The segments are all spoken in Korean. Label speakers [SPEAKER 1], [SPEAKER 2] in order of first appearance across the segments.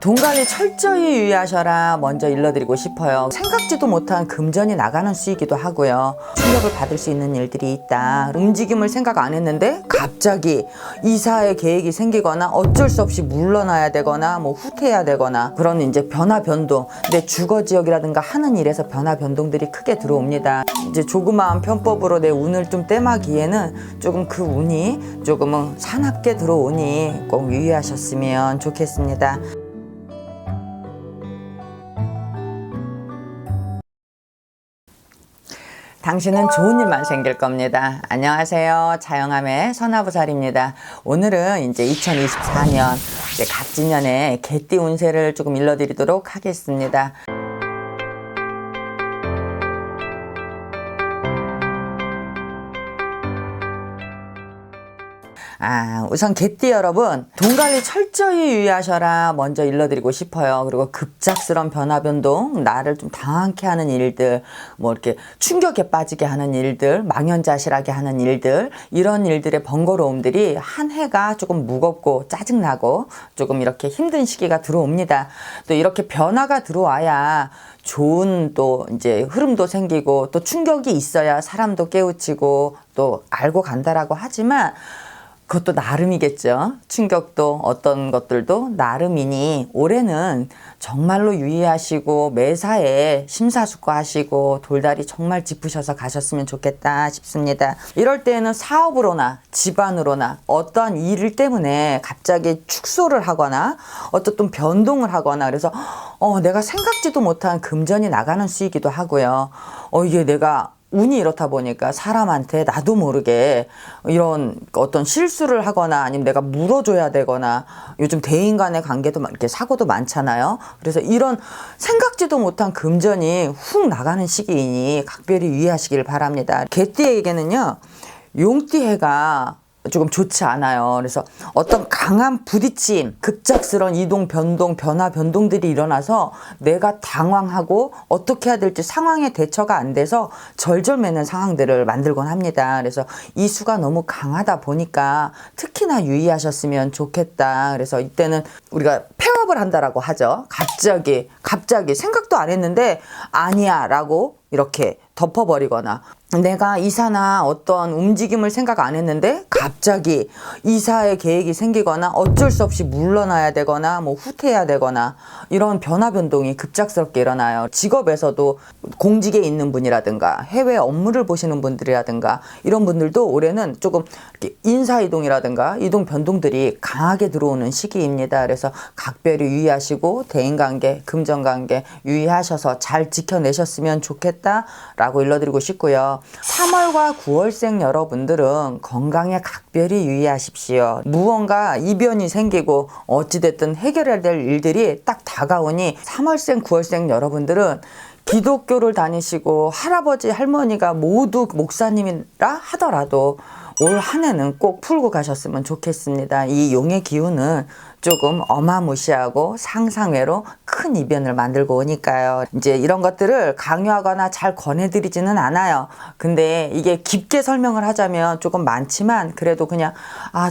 [SPEAKER 1] 돈 관리 철저히 유의하셔라 먼저 일러드리고 싶어요. 생각지도 못한 금전이 나가는 수이기도 하고요. 충격을 받을 수 있는 일들이 있다. 움직임을 생각 안 했는데 갑자기 이사의 계획이 생기거나 어쩔 수 없이 물러나야 되거나 뭐 후퇴해야 되거나 그런 이제 변화 변동, 내 주거 지역이라든가 하는 일에서 변화 변동들이 크게 들어옵니다. 이제 조그마한 편법으로 내 운을 좀 땜하기에는 조금 그 운이 조금은 사납게 들어오니 꼭 유의하셨으면 좋겠습니다. 당신은 좋은 일만 생길 겁니다. 안녕하세요. 자영함의 선화부살입니다. 오늘은 이제 2024년 갑진년의 개띠 운세를 조금 일러드리도록 하겠습니다. 우선 개띠 여러분, 돈 관리 철저히 유의하셔라 먼저 일러드리고 싶어요. 그리고 급작스러운 변화 변동, 나를 좀 당황케 하는 일들, 뭐 이렇게 충격에 빠지게 하는 일들, 망연자실하게 하는 일들, 이런 일들의 번거로움들이 한 해가 조금 무겁고 짜증나고 조금 이렇게 힘든 시기가 들어옵니다. 또 이렇게 변화가 들어와야 좋은 또 이제 흐름도 생기고 또 충격이 있어야 사람도 깨우치고 또 알고 간다라고 하지만 그것도 나름이겠죠. 충격도 어떤 것들도 나름이니 올해는 정말로 유의하시고 매사에 심사숙고하시고 돌다리 정말 짚으셔서 가셨으면 좋겠다 싶습니다. 이럴 때에는 사업으로나 집안으로나 어떠한 일 때문에 갑자기 축소를 하거나 어떤 변동을 하거나 그래서 내가 생각지도 못한 금전이 나가는 수이기도 하고요. 이게 내가 운이 이렇다 보니까 사람한테 나도 모르게 이런 어떤 실수를 하거나 아니면 내가 물어줘야 되거나 요즘 대인 간의 관계도 이렇게 사고도 많잖아요. 그래서 이런 생각지도 못한 금전이 훅 나가는 시기이니 각별히 유의하시길 바랍니다. 개띠에게는요, 용띠해가 조금 좋지 않아요. 그래서 어떤 강한 부딪힘, 급작스러운 이동, 변동, 변화, 변동들이 일어나서 내가 당황하고 어떻게 해야 될지 상황에 대처가 안 돼서 절절매는 상황들을 만들곤 합니다. 그래서 이 수가 너무 강하다 보니까 특히나 유의하셨으면 좋겠다. 그래서 이때는 우리가 폐업을 한다라고 하죠. 갑자기 생각도 안 했는데 아니야 라고 이렇게 덮어버리거나 내가 이사나 어떤 움직임을 생각 안 했는데 갑자기 이사의 계획이 생기거나 어쩔 수 없이 물러나야 되거나 뭐 후퇴해야 되거나 이런 변화 변동이 급작스럽게 일어나요. 직업에서도 공직에 있는 분이라든가 해외 업무를 보시는 분들이라든가 이런 분들도 올해는 조금 인사 이동이라든가 이동 변동들이 강하게 들어오는 시기입니다. 그래서 각별히 유의하시고 대인관계, 금전관계 유의하셔서 잘 지켜내셨으면 좋겠다라고 일러드리고 싶고요. 3월과 9월생 여러분들은 건강에 각별히 유의하십시오. 무언가 이변이 생기고 어찌됐든 해결해야 될 일들이 딱 다가오니 3월생, 9월생 여러분들은 기독교를 다니시고 할아버지, 할머니가 모두 목사님이라 하더라도 올 한 해는 꼭 풀고 가셨으면 좋겠습니다. 이 용의 기운은 조금 어마무시하고 상상외로 큰 이변을 만들고 오니까요. 이제 이런 것들을 강요하거나 잘 권해드리지는 않아요. 근데 이게 깊게 설명을 하자면 조금 많지만 그래도 그냥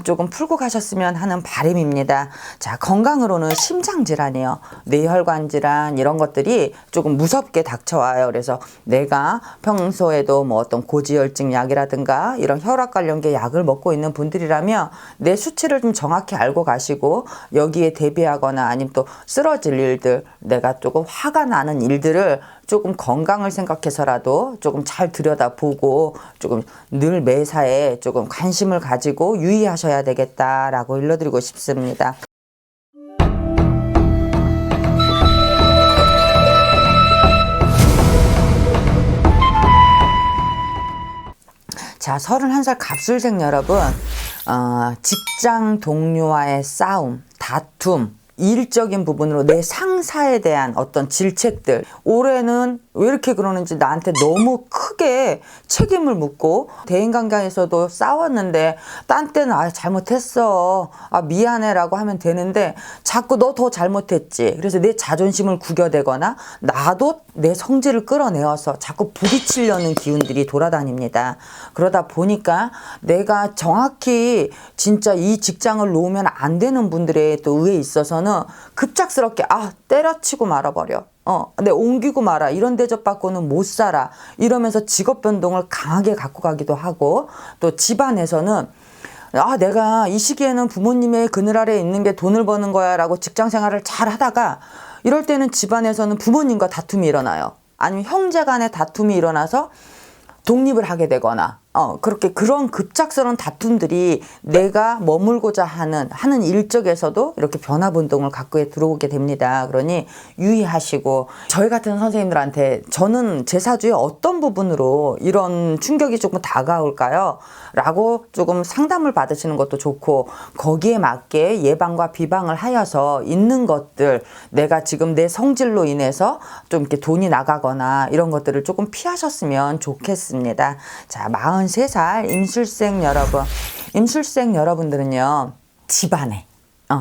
[SPEAKER 1] 조금 풀고 가셨으면 하는 바람입니다. 자, 건강으로는 심장질환이요. 뇌혈관 질환 이런 것들이 조금 무섭게 닥쳐와요. 그래서 내가 평소에도 뭐 어떤 고지혈증 약이라든가 이런 혈압 관련계 약을 먹고 있는 분들이라면 내 수치를 좀 정확히 알고 가시고 여기에 대비하거나 아니면 또 쓰러질 일들, 내가 조금 화가 나는 일들을 조금 건강을 생각해서라도 조금 잘 들여다보고 조금 늘 매사에 조금 관심을 가지고 유의하셔야 되겠다라고 일러드리고 싶습니다. 자, 31살 갑술생 여러분, 직장 동료와의 싸움, 다툼, 일적인 부분으로 내 상사에 대한 어떤 질책들, 올해는 왜 이렇게 그러는지 나한테 너무 크게 책임을 묻고 대인관계에서도 싸웠는데 딴 때는 잘못했어, 미안해 라고 하면 되는데 자꾸 너 더 잘못했지, 그래서 내 자존심을 구겨대거나 나도 내 성질을 끌어내어서 자꾸 부딪히려는 기운들이 돌아다닙니다. 그러다 보니까 내가 정확히 진짜 이 직장을 놓으면 안 되는 분들의 또 의에 있어서는 되면은 급작스럽게 때려치고 말아버려. 내 옮기고 말아. 이런 대접받고는 못 살아. 이러면서 직업 변동을 강하게 갖고 가기도 하고, 또 집안에서는 내가 이 시기에는 부모님의 그늘 아래에 있는 게 돈을 버는 거야 라고 직장 생활을 잘 하다가 이럴 때는 집안에서는 부모님과 다툼이 일어나요. 아니면 형제 간의 다툼이 일어나서 독립을 하게 되거나 그렇게 그런 급작스러운 다툼들이 내가 머물고자 하는 일적에서도 이렇게 변화변동을 갖고 들어오게 됩니다. 그러니 유의하시고, 저희 같은 선생님들한테 저는 제 사주의 어떤 부분으로 이런 충격이 조금 다가올까요? 라고 조금 상담을 받으시는 것도 좋고, 거기에 맞게 예방과 비방을 하여서 있는 것들, 내가 지금 내 성질로 인해서 좀 이렇게 돈이 나가거나 이런 것들을 조금 피하셨으면 좋겠습니다. 자, 43살 임술생 여러분. 임술생 여러분들은요, 집안에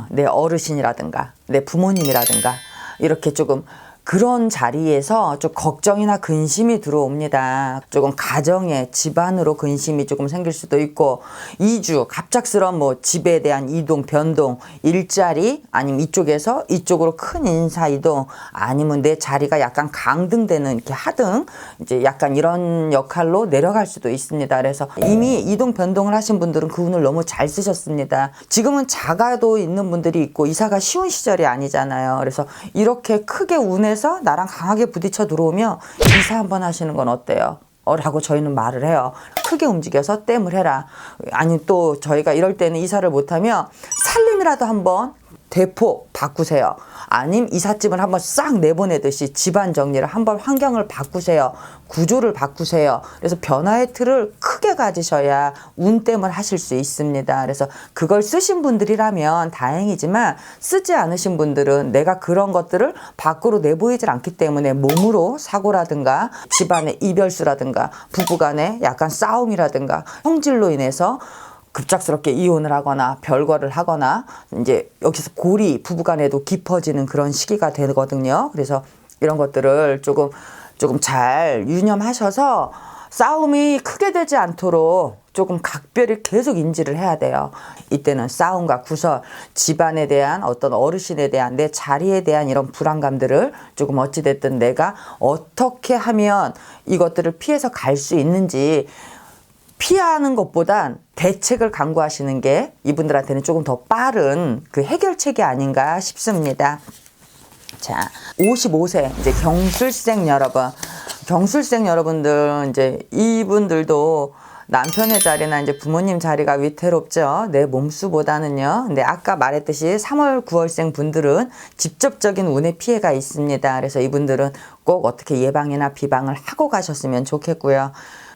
[SPEAKER 1] 내 어르신이라든가 내 부모님이라든가 이렇게 조금 그런 자리에서 좀 걱정이나 근심이 들어옵니다. 조금 가정에, 집안으로 근심이 조금 생길 수도 있고, 이주, 갑작스러운 집에 대한 이동, 변동, 일자리, 아니면 이쪽에서 이쪽으로 큰 인사 이동, 아니면 내 자리가 약간 강등되는, 이렇게 하등, 이제 약간 이런 역할로 내려갈 수도 있습니다. 그래서 이미 이동, 변동을 하신 분들은 그 운을 너무 잘 쓰셨습니다. 지금은 자가도 있는 분들이 있고, 이사가 쉬운 시절이 아니잖아요. 그래서 이렇게 크게 운에 나랑 강하게 부딪혀 들어오면 이사 한번 하시는 건 어때요? 라고 저희는 말을 해요. 크게 움직여서 땜을 해라. 아니, 또 저희가 이럴 때는 이사를 못하면 살림이라도 한번 대폭 바꾸세요. 아님 이삿짐을 한번 싹 내보내듯이 집안 정리를 한번 환경을 바꾸세요. 구조를 바꾸세요. 그래서 변화의 틀을 크게 가지셔야 운땜을 하실 수 있습니다. 그래서 그걸 쓰신 분들이라면 다행이지만, 쓰지 않으신 분들은 내가 그런 것들을 밖으로 내보이질 않기 때문에 몸으로 사고라든가 집안의 이별수라든가 부부간의 약간 싸움이라든가 성질로 인해서 급작스럽게 이혼을 하거나 별거를 하거나, 이제 여기서 골이 부부간에도 깊어지는 그런 시기가 되거든요. 그래서 이런 것들을 조금 잘 유념하셔서 싸움이 크게 되지 않도록 조금 각별히 계속 인지를 해야 돼요. 이때는 싸움과 구설, 집안에 대한 어떤 어르신에 대한 내 자리에 대한 이런 불안감들을 조금 어찌됐든 내가 어떻게 하면 이것들을 피해서 갈 수 있는지, 피하는 것보단 대책을 강구하시는 게 이분들한테는 조금 더 빠른 그 해결책이 아닌가 싶습니다. 자, 55세 이제 경술생 여러분. 경술생 여러분들, 이제 이분들도 남편의 자리나 이제 부모님 자리가 위태롭죠. 내 몸수보다는요. 근데 아까 말했듯이 3월, 9월생 분들은 직접적인 운의 피해가 있습니다. 그래서 이분들은 꼭 어떻게 예방이나 비방을 하고 가셨으면 좋겠고요.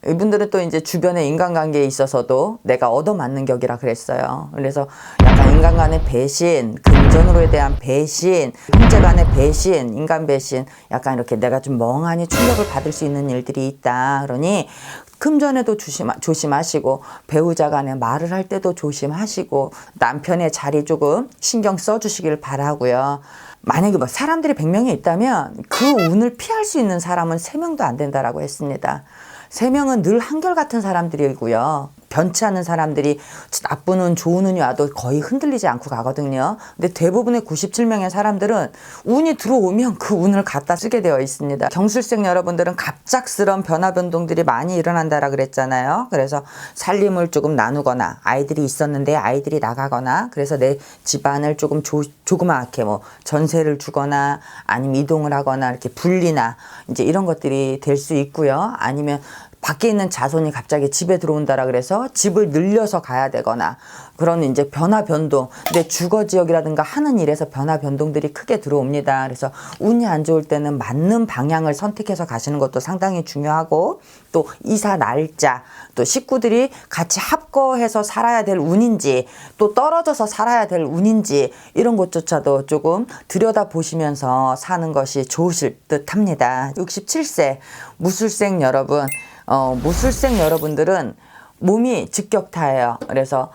[SPEAKER 1] 이분들은 또 이제 주변의 인간관계에 있어서도 내가 얻어맞는 격이라 그랬어요. 그래서 약간 인간 간의 배신, 금전으로에 대한 배신, 형제 간의 배신, 인간 배신, 약간 이렇게 내가 좀 멍하니 충격을 받을 수 있는 일들이 있다. 그러니 금전에도 조심하시고, 배우자 간에 말을 할 때도 조심하시고, 남편의 자리 조금 신경 써주시길 바라고요. 만약에 사람들이 100명이 있다면 그 운을 피할 수 있는 사람은 3명도 안 된다라고 했습니다. 3명은 늘 한결같은 사람들이고요. 변치 않는 사람들이 나쁜 운, 좋은 운이 와도 거의 흔들리지 않고 가거든요. 근데 대부분의 97명의 사람들은 운이 들어오면 그 운을 갖다 쓰게 되어 있습니다. 경술생 여러분들은 갑작스러운 변화 변동들이 많이 일어난다라 그랬잖아요. 그래서 살림을 조금 나누거나, 아이들이 있었는데 아이들이 나가거나, 그래서 내 집안을 조금 조그맣게 전세를 주거나, 아니면 이동을 하거나, 이렇게 분리나 이제 이런 것들이 될 수 있고요. 아니면 밖에 있는 자손이 갑자기 집에 들어온다라 그래서 집을 늘려서 가야 되거나, 그런 이제 변화 변동, 내 주거 지역이라든가 하는 일에서 변화 변동들이 크게 들어옵니다. 그래서 운이 안 좋을 때는 맞는 방향을 선택해서 가시는 것도 상당히 중요하고, 또 이사 날짜, 또 식구들이 같이 합거해서 살아야 될 운인지, 또 떨어져서 살아야 될 운인지, 이런 것조차도 조금 들여다보시면서 사는 것이 좋으실 듯 합니다. 67세 무술생 여러분, 무술생 여러분들은 몸이 직격타예요. 그래서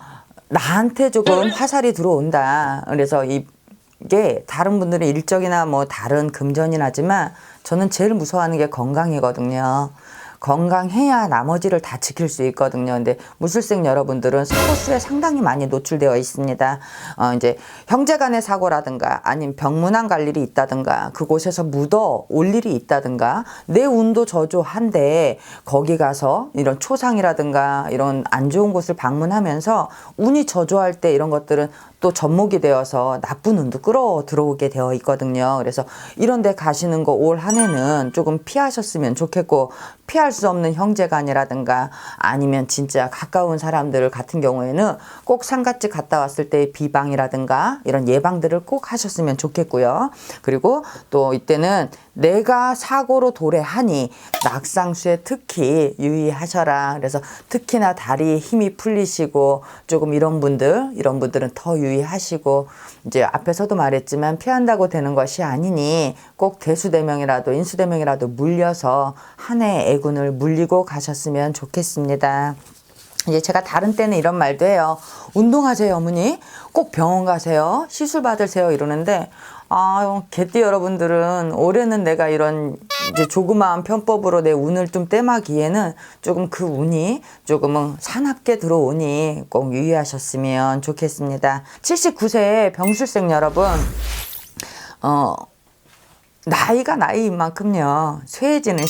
[SPEAKER 1] 나한테 조금 화살이 들어온다. 그래서 이게 다른 분들은 일적이나 다른 금전이나지만 저는 제일 무서워하는 게 건강이거든요. 건강해야 나머지를 다 지킬 수 있거든요. 근데 무술생 여러분들은 사고수에 상당히 많이 노출되어 있습니다. 이제 형제간의 사고라든가 아니면 병문안 갈 일이 있다든가 그곳에서 묻어 올 일이 있다든가 내 운도 저조한데 거기 가서 이런 초상이라든가 이런 안 좋은 곳을 방문하면서 운이 저조할 때 이런 것들은 또 접목이 되어서 나쁜 운도 끌어 들어오게 되어 있거든요. 그래서 이런 데 가시는 거 올 한 해는 조금 피하셨으면 좋겠고, 피할 수 없는 형제간이라든가 아니면 진짜 가까운 사람들 같은 경우에는 꼭 상갓집 갔다 왔을 때의 비방이라든가 이런 예방들을 꼭 하셨으면 좋겠고요. 그리고 또 이때는 내가 사고로 도래하니 낙상수에 특히 유의하셔라. 그래서 특히나 다리에 힘이 풀리시고 조금 이런 분들은 더 유의하시고, 이제 앞에서도 말했지만 피한다고 되는 것이 아니니 꼭 대수대명이라도 인수대명이라도 물려서 한 해의 애군을 물리고 가셨으면 좋겠습니다. 이제 제가 다른 때는 이런 말도 해요. 운동하세요, 어머니. 꼭 병원 가세요. 시술 받으세요. 이러는데, 개띠 여러분들은 올해는 내가 이런 이제 조그마한 편법으로 내 운을 좀 떼마기에는 조금 그 운이 조금은 사납게 들어오니 꼭 유의하셨으면 좋겠습니다. 79세 병술생 여러분, 나이가 나이인 만큼요, 쇠해지는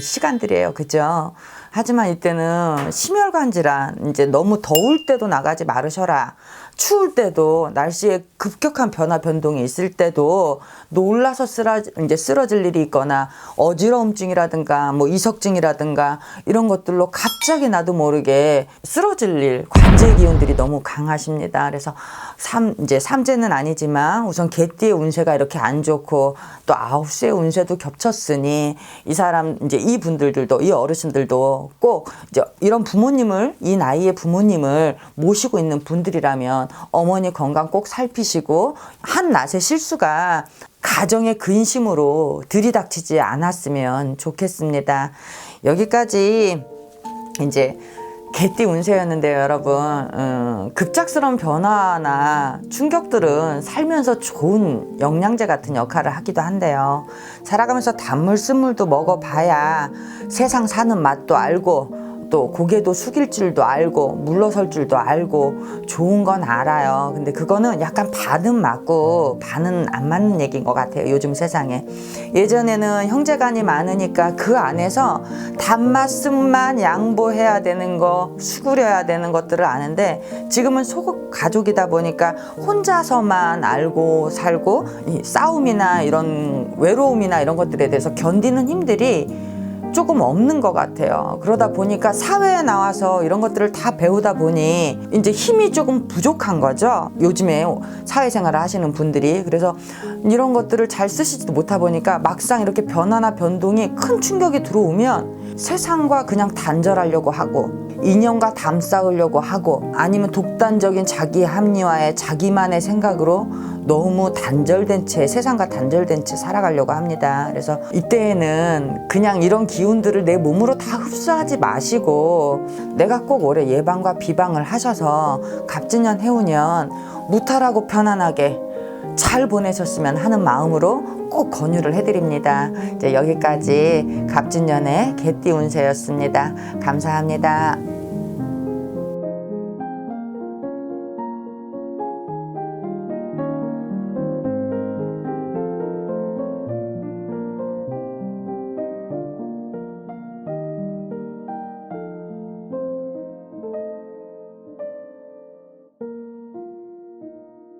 [SPEAKER 1] 시간들이에요. 그죠? 하지만 이때는 심혈관 질환, 이제 너무 더울 때도 나가지 말으셔라. 추울 때도 날씨에 급격한 변화 변동이 있을 때도 놀라서 쓰러질 일이 있거나 어지러움증이라든가 뭐 이석증이라든가 이런 것들로 갑자기 나도 모르게 쓰러질 일, 관제 기운들이 너무 강하십니다. 그래서 이제 삼재는 아니지만 우선 개띠의 운세가 이렇게 안 좋고 또 아홉수의 운세도 겹쳤으니 이 사람 이제 이 분들도 이 어르신들도 꼭 이제 이런 부모님을, 이 나이의 부모님을 모시고 있는 분들이라면 어머니 건강 꼭 살피시고 한낱의 실수가 가정의 근심으로 들이닥치지 않았으면 좋겠습니다. 여기까지 이제 개띠 운세였는데요, 여러분. 급작스러운 변화나 충격들은 살면서 좋은 영양제 같은 역할을 하기도 한데요. 살아가면서 단물 쓴물도 먹어봐야 세상 사는 맛도 알고 또 고개도 숙일 줄도 알고 물러설 줄도 알고 좋은 건 알아요. 근데 그거는 약간 반은 맞고 반은 안 맞는 얘기인 것 같아요, 요즘 세상에. 예전에는 형제간이 많으니까 그 안에서 단맛 쓴맛 양보해야 되는 거, 수그려야 되는 것들을 아는데 지금은 소극 가족이다 보니까 혼자서만 알고 살고 이 싸움이나 이런 외로움이나 이런 것들에 대해서 견디는 힘들이 조금 없는 것 같아요. 그러다 보니까 사회에 나와서 이런 것들을 다 배우다 보니 이제 힘이 조금 부족한 거죠, 요즘에 사회생활을 하시는 분들이. 그래서 이런 것들을 잘 쓰시지도 못하다 보니까 막상 이렇게 변화나 변동이 큰 충격이 들어오면 세상과 그냥 단절하려고 하고 인연과 담쌓으려고 하고 아니면 독단적인 자기 합리화에 자기만의 생각으로 너무 단절된 채, 세상과 단절된 채 살아가려고 합니다. 그래서 이때에는 그냥 이런 기운들을 내 몸으로 다 흡수하지 마시고 내가 꼭 올해 예방과 비방을 하셔서 갑진년 해운년 무탈하고 편안하게 잘 보내셨으면 하는 마음으로 꼭 권유를 해드립니다. 이제 여기까지 갑진년의 개띠 운세였습니다. 감사합니다.